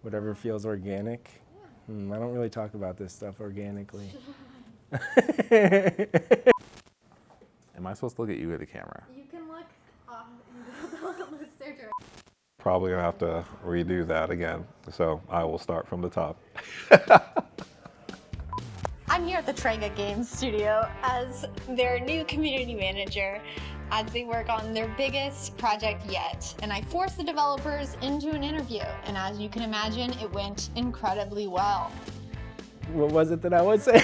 whatever feels organic. I don't really talk about this stuff organically. Am I supposed to look at you at the camera? You can look off and the stair. Probably gonna have to redo that again. So I will start from the top. I'm here at the Traega Games studio as their new community manager as they work on their biggest project yet. And I forced the developers into an interview, and as you can imagine, it went incredibly well. What was it that I would say?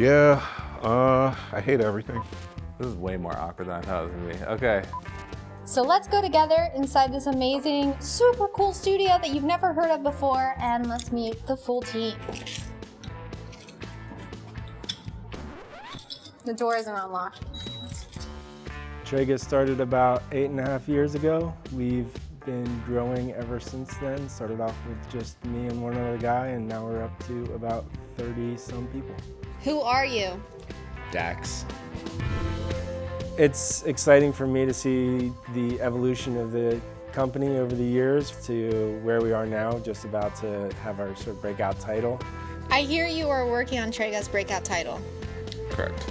Yeah, I hate everything. This is way more awkward than I thought it was gonna be. Okay. So let's go together inside this amazing, super cool studio that you've never heard of before, and let's meet the full team. The door isn't unlocked. Traega started about 8.5 years ago. We've been growing ever since then. Started off with just me and one other guy, and now we're up to about 30-some people. Who are you? Dax. It's exciting for me to see the evolution of the company over the years to where we are now, just about to have our sort of breakout title. I hear you are working on Traega's breakout title. Correct.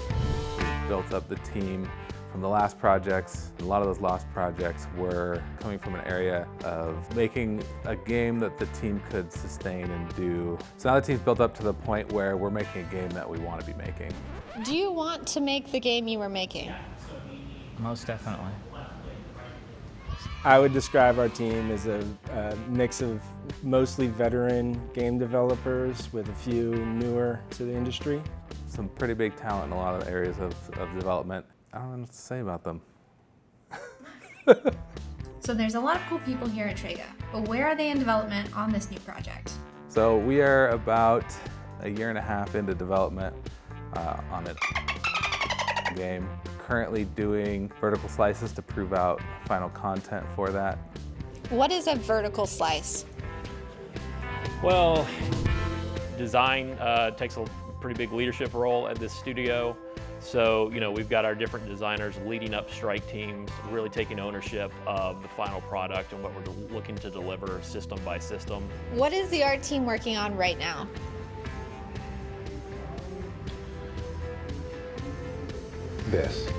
We built up the team from the last projects. A lot of those last projects were coming from an area of making a game that the team could sustain and do. So now the team's built up to the point where we're making a game that we want to be making. Do you want to make the game you were making? Most definitely. I would describe our team as a mix of mostly veteran game developers with a few newer to the industry. Some pretty big talent in a lot of areas of development. I don't know what to say about them. So there's a lot of cool people here at Traega, but where are they in development on this new project? So we are about a year and a half into development on a game. Currently doing vertical slices to prove out final content for that. What is a vertical slice? Well, design takes a pretty big leadership role at this studio. So, we've got our different designers leading up strike teams, really taking ownership of the final product and what we're looking to deliver system by system. What is the art team working on right now? This.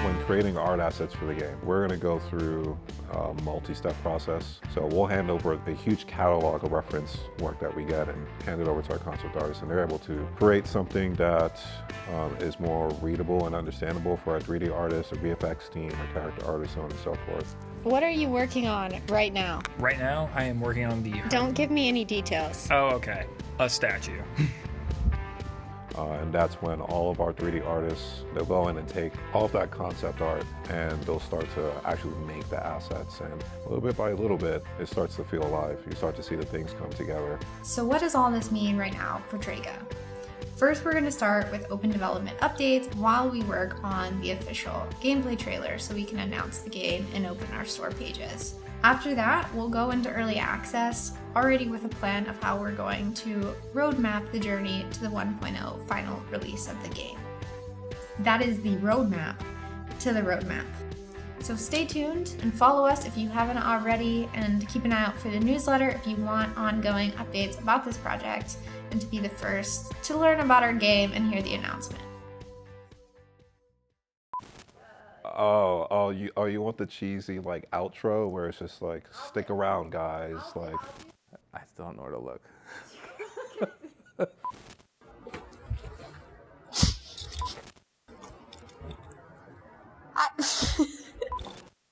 When creating art assets for the game, we're going to go through a multi-step process. So we'll hand over a huge catalog of reference work that we get and hand it over to our concept artists, and they're able to create something that is more readable and understandable for our 3D artists, our VFX team, our character artists, so on and so forth. What are you working on right now? Right now, I am working on the... Don't give me any details. Oh, okay. A statue. And that's when all of our 3D artists, they'll go in and take all of that concept art and they'll start to actually make the assets. And little bit by little bit, it starts to feel alive. You start to see the things come together. So what does all this mean right now for Traega? First, we're going to start with open development updates while we work on the official gameplay trailer so we can announce the game and open our store pages. After that, we'll go into early access, already with a plan of how we're going to roadmap the journey to the 1.0 final release of the game. That is the roadmap to the roadmap. So stay tuned and follow us if you haven't already, and keep an eye out for the newsletter if you want ongoing updates about this project and to be the first to learn about our game and hear the announcement. You want the cheesy like outro where it's just like, stick around guys, like. I still don't know where to look.